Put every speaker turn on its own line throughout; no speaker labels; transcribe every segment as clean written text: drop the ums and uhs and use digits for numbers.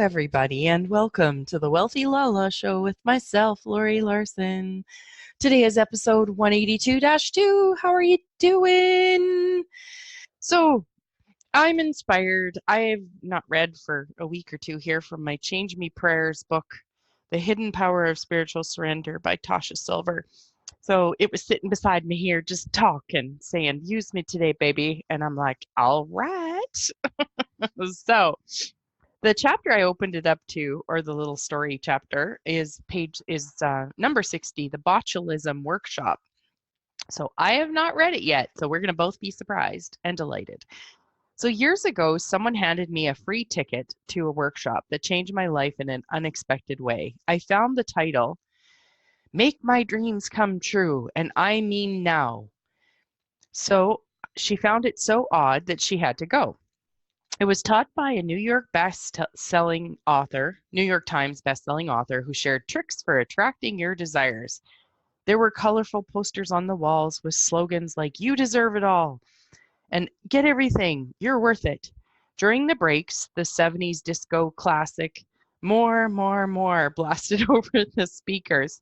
everybody, and welcome to the Wealthy LaLa show with myself, Laurie Larson. Today is episode 182-2. How are you doing? So, I'm inspired. I've not read for a week or two here from my Change Me Prayers book, The Hidden Power of Spiritual Surrender by Tosha Silver. So, it was sitting beside me here just talking, saying, use me today, baby. And I'm like, all right. So, the chapter I opened it up to, or the little story chapter, is number 60, the botulism workshop. So I have not read it yet, so we're going to both be surprised and delighted. So years ago, someone handed me a free ticket to a workshop that changed my life in an unexpected way. I found the title, Make My Dreams Come True, and I Mean Now. So she found it so odd that she had to go. It was taught by a New York Times bestselling author who shared tricks for attracting your desires. There were colorful posters on the walls with slogans like, you deserve it all, and get everything, you're worth it. During the breaks, the 70s disco classic, More, More, More, blasted over the speakers.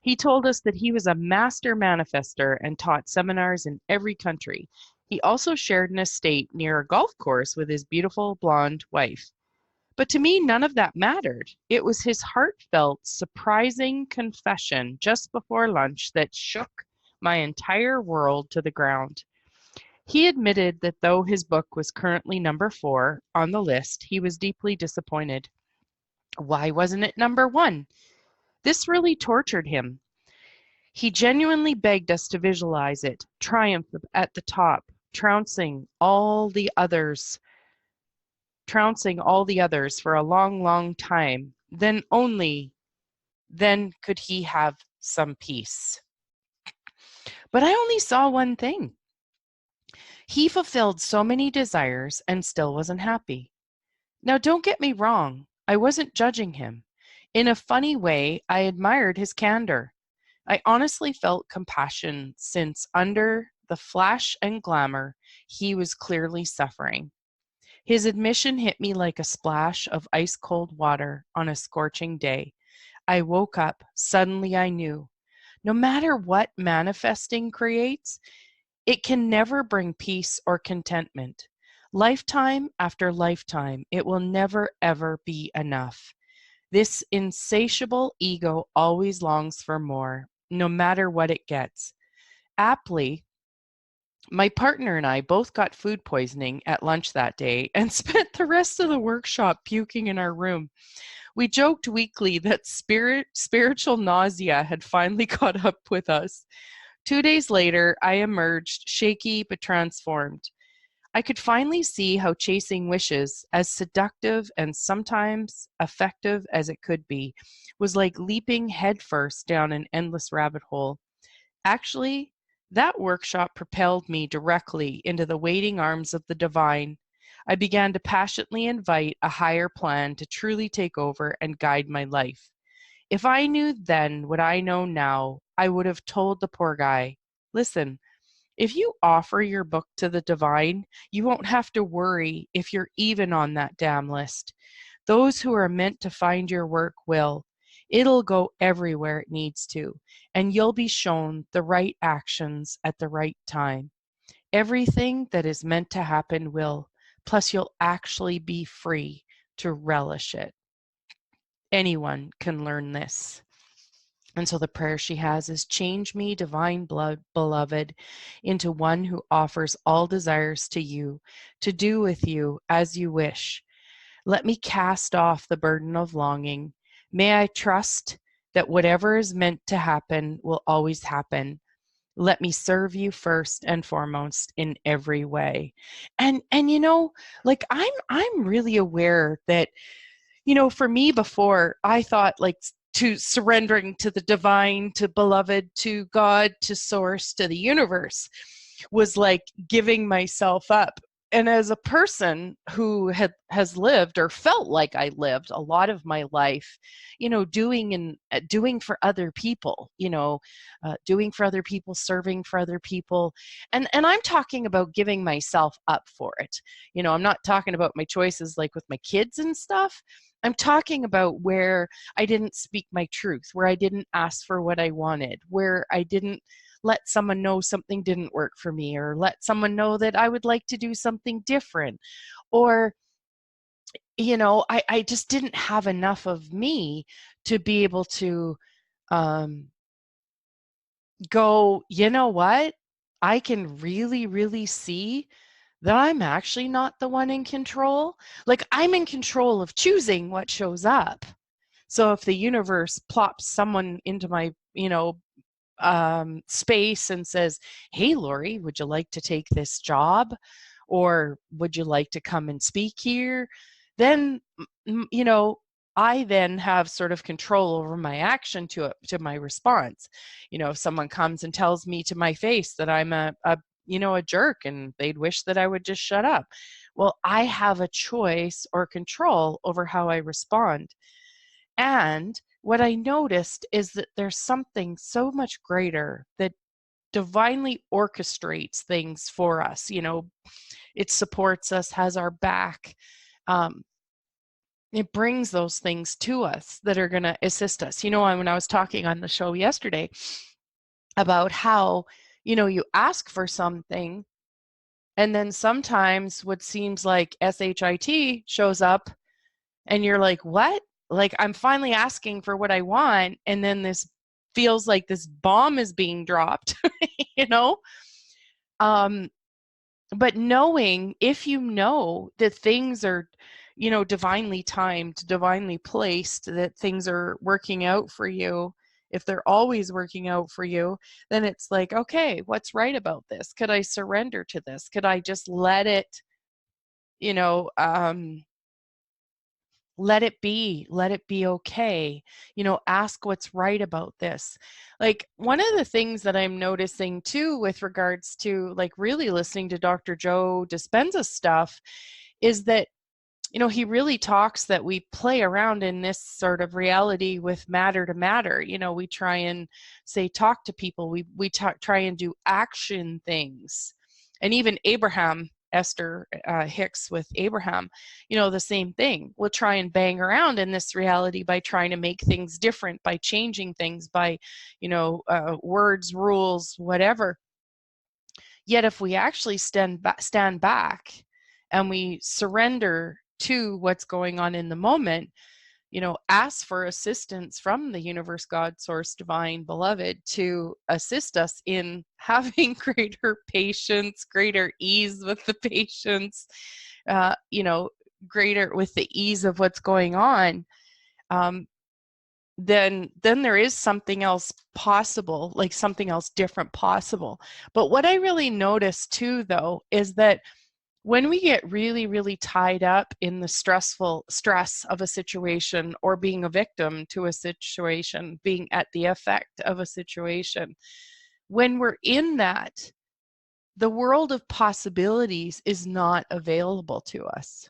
He told us that he was a master manifester and taught seminars in every country. He also shared an estate near a golf course with his beautiful blonde wife. But to me, none of that mattered. It was his heartfelt, surprising confession just before lunch that shook my entire world to the ground. He admitted that though his book was currently number 4 on the list, he was deeply disappointed. Why wasn't it number 1? This really tortured him. He genuinely begged us to visualize it, triumph at the top, trouncing all the others for a long, long time. Then could he have some peace. But I only saw one thing. He fulfilled so many desires and still wasn't happy. Now, don't get me wrong. I wasn't judging him. In a funny way, I admired his candor. I honestly felt compassion since under the flash and glamour, he was clearly suffering. His admission hit me like a splash of ice-cold water on a scorching day. I woke up. Suddenly I knew. No matter what manifesting creates, it can never bring peace or contentment. Lifetime after lifetime, it will never, ever be enough. This insatiable ego always longs for more, no matter what it gets. Aptly, my partner and I both got food poisoning at lunch that day and spent the rest of the workshop puking in our room. We joked weakly that spiritual nausea had finally caught up with us. 2 days later, I emerged shaky but transformed. I could finally see how chasing wishes, as seductive and sometimes effective as it could be, was like leaping headfirst down an endless rabbit hole. Actually, that workshop propelled me directly into the waiting arms of the divine. I began to passionately invite a higher plan to truly take over and guide my life. If I knew then what I know now, I would have told the poor guy, listen, if you offer your book to the divine, you won't have to worry if you're even on that damn list. Those who are meant to find your work will. It'll go everywhere it needs to, and you'll be shown the right actions at the right time. Everything that is meant to happen will, plus you'll actually be free to relish it. Anyone can learn this. And so the prayer she has is, change me, divine beloved, into one who offers all desires to you, to do with you as you wish. Let me cast off the burden of longing. May I trust that whatever is meant to happen will always happen. Let me serve you first and foremost in every way. And like I'm really aware that, for me before, I thought like to surrendering to the divine, to beloved, to God, to source, to the universe was like giving myself up. And as a person who has lived or felt like I lived a lot of my life, doing for other people, doing for other people, serving for other people. And I'm talking about giving myself up for it. I'm not talking about my choices like with my kids and stuff. I'm talking about where I didn't speak my truth, where I didn't ask for what I wanted, where I didn't let someone know something didn't work for me, or let someone know that I would like to do something different. Or, I just didn't have enough of me to be able to um, go, you know what? I can really, really see that I'm actually not the one in control. Like, I'm in control of choosing what shows up. So if the universe plops someone into my, space and says, "Hey, Laurie, would you like to take this job? Or would you like to come and speak here?" Then, I then have sort of control over my action to it, to my response. If someone comes and tells me to my face that I'm a jerk and they'd wish that I would just shut up. Well, I have a choice or control over how I respond. And what I noticed is that there's something so much greater that divinely orchestrates things for us. It supports us, has our back. Um, it brings those things to us that are going to assist us. When I was talking on the show yesterday about how, you ask for something, and then sometimes what seems like SHIT shows up, and you're like, what? Like, I'm finally asking for what I want, and then this feels like this bomb is being dropped, you know? Um, but knowing, if you know that things are, divinely timed, divinely placed, that things are working out for you, if they're always working out for you, then it's like, okay, what's right about this? Could I surrender to this? Could I just let it, you know, um, let it be okay, ask what's right about this. Like, one of the things that I'm noticing too with regards to, like, really listening to Dr. Joe Dispenza's stuff is that, he really talks that we play around in this sort of reality with matter to matter. We try and say, talk to people, we try and do action things. And even Esther Hicks with Abraham, the same thing. We'll try and bang around in this reality by trying to make things different, by changing things, by, words, rules, whatever. Yet if we actually stand back and we surrender to what's going on in the moment, ask for assistance from the universe, God, source, divine, beloved, to assist us in having greater patience, greater ease with the patience, greater with the ease of what's going on. Then there is something else possible, like something else different possible. But what I really noticed too, though, is that when we get really, really tied up in the stress of a situation, or being a victim to a situation, being at the effect of a situation, when we're in that, the world of possibilities is not available to us.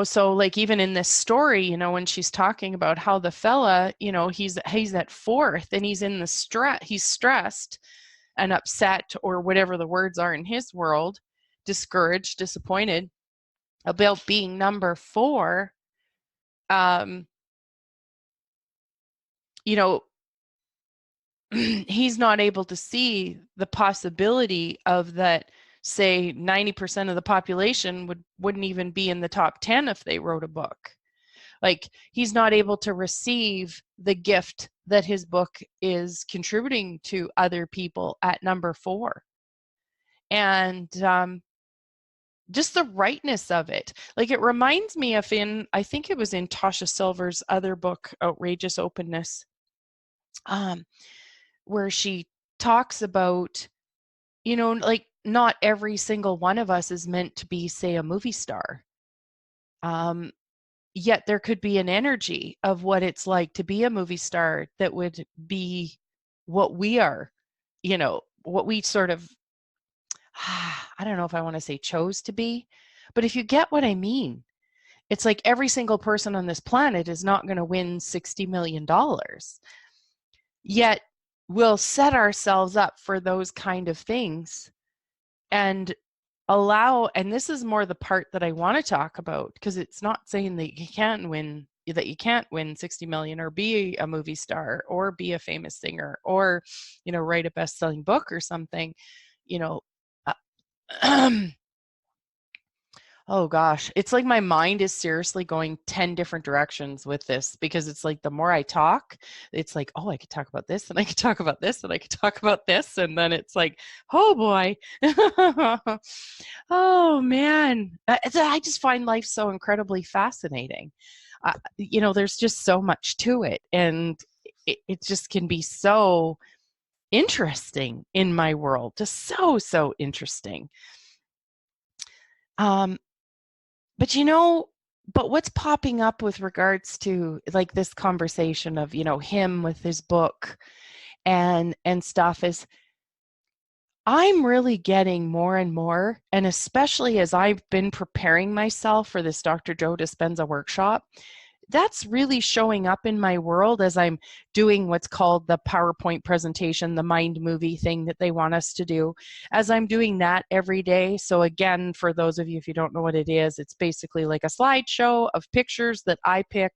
So like, even in this story, when she's talking about how the fella, he's at fourth and he's in the he's stressed and upset, or whatever the words are in his world, discouraged, disappointed about being number 4. He's not able to see the possibility of that, say 90% of the population wouldn't even be in the top 10 if they wrote a book. Like, he's not able to receive the gift that his book is contributing to other people at number 4. And just the rightness of it. Like, it reminds me of, I think it was in Tosha Silver's other book, Outrageous Openness, where she talks about, like, not every single one of us is meant to be, say, a movie star. Yet there could be an energy of what it's like to be a movie star that would be what we are, what we sort of, I don't know if I want to say chose to be, but if you get what I mean, it's like every single person on this planet is not going to win $60 million. Yet we'll set ourselves up for those kind of things. And allow, and this is more the part that I want to talk about, because it's not saying that you can't win 60 million or be a movie star or be a famous singer or, write a best-selling book or something, uh, oh gosh, it's like my mind is seriously going 10 different directions with this, because it's like the more I talk, it's like, oh, I could talk about this and I could talk about this and I could talk about this. And then it's like, oh boy. Oh man. I just find life so incredibly fascinating. There's just so much to it. And it just can be so interesting in my world. Just so interesting. But what's popping up with regards to like this conversation of, him with his book and stuff is I'm really getting more and more, and especially as I've been preparing myself for this Dr. Joe Dispenza workshop, that's really showing up in my world as I'm doing what's called the PowerPoint presentation, the mind movie thing that they want us to do. As I'm doing that every day. So again, for those of you, if you don't know what it is, it's basically like a slideshow of pictures that I pick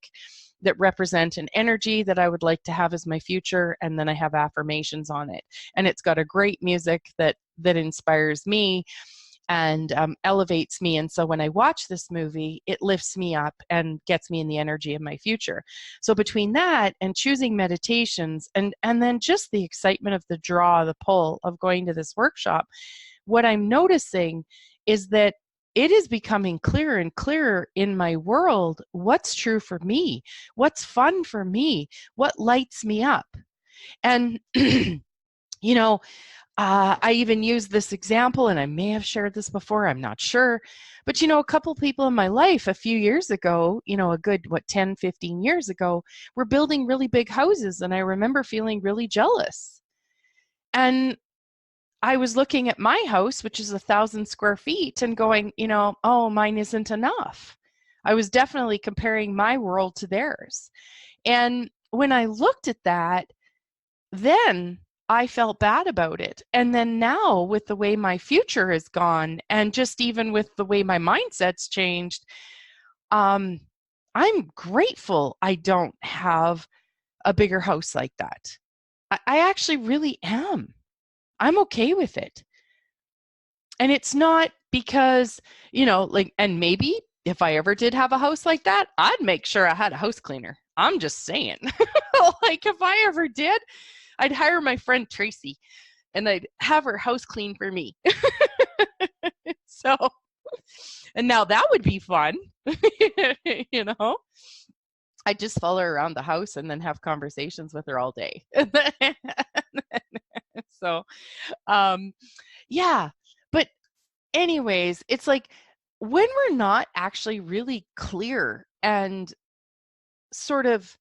that represent an energy that I would like to have as my future. And then I have affirmations on it. And it's got a great music that inspires me and elevates me. And so when I watch this movie, it lifts me up and gets me in the energy of my future. So between that and choosing meditations and then just the excitement of the draw, the pull of going to this workshop, what I'm noticing is that it is becoming clearer and clearer in my world what's true for me, what's fun for me, what lights me up. And, I even used this example, and I may have shared this before, I'm not sure. But, a couple people in my life a few years ago, a good, 10, 15 years ago, were building really big houses. And I remember feeling really jealous. And I was looking at my house, which is 1,000 square feet, and going, oh, mine isn't enough. I was definitely comparing my world to theirs. And when I looked at that, then I felt bad about it. And then now with the way my future has gone and just even with the way my mindset's changed, I'm grateful I don't have a bigger house like that. I actually really am. I'm okay with it. And it's not because, and maybe if I ever did have a house like that, I'd make sure I had a house cleaner. I'm just saying. Like if I ever did, I'd hire my friend Tracy and I'd have her house clean for me. So, and now that would be fun, I'd just follow her around the house and then have conversations with her all day. So, yeah, but anyways, it's like when we're not actually really clear and sort of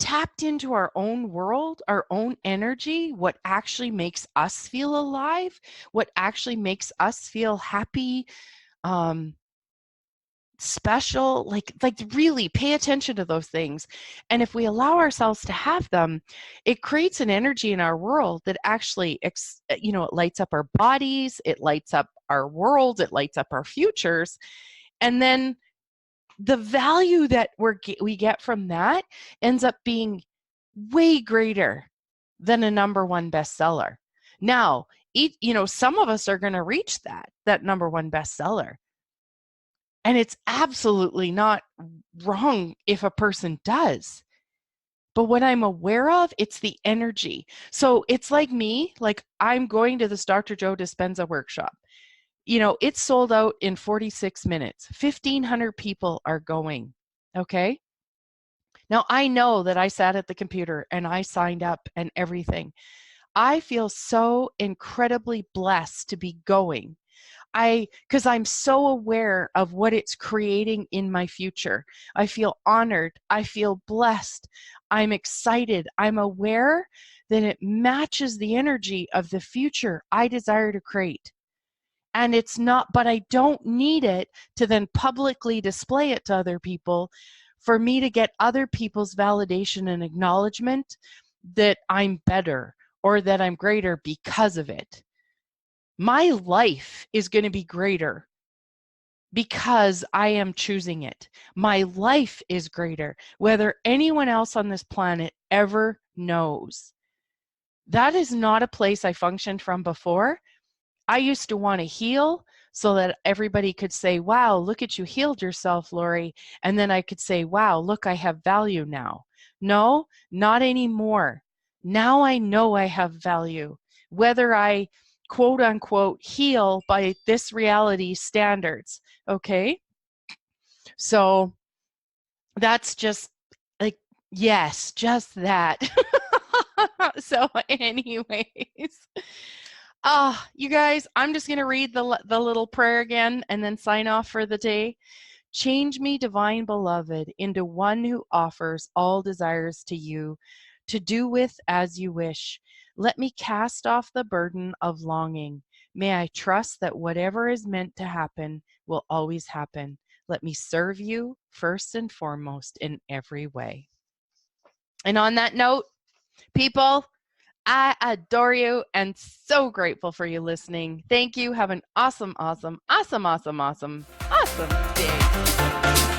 tapped into our own world, our own energy, what actually makes us feel alive, what actually makes us feel happy, special, like really pay attention to those things. And if we allow ourselves to have them, it creates an energy in our world that actually, it lights up our bodies, it lights up our world, it lights up our futures. And then the value that we get from that ends up being way greater than a #1 bestseller. Now, some of us are going to reach that #1 bestseller. And it's absolutely not wrong if a person does. But what I'm aware of, it's the energy. So it's like me, like I'm going to this Dr. Joe Dispenza workshop. It's sold out in 46 minutes. 1,500 people are going. Okay. Now I know that I sat at the computer and I signed up and everything. I feel so incredibly blessed to be going. Because I'm so aware of what it's creating in my future. I feel honored. I feel blessed. I'm excited. I'm aware that it matches the energy of the future I desire to create. And it's not, but I don't need it to then publicly display it to other people for me to get other people's validation and acknowledgement that I'm better or that I'm greater because of it. My life is going to be greater because I am choosing it. My life is greater, whether anyone else on this planet ever knows. That is not a place I functioned from before. I used to want to heal so that everybody could say, wow, look at you healed yourself, Laurie. And then I could say, wow, look, I have value now. No, not anymore. Now I know I have value. Whether I quote unquote heal by this reality standards. Okay. So that's just like, yes, just that. So anyways, you guys, I'm just going to read the little prayer again and then sign off for the day. Change me, divine beloved, into one who offers all desires to you, to do with as you wish. Let me cast off the burden of longing. May I trust that whatever is meant to happen will always happen. Let me serve you first and foremost in every way. And on that note, people, I adore you and so grateful for you listening. Thank you. Have an awesome, awesome, awesome, awesome, awesome, awesome day.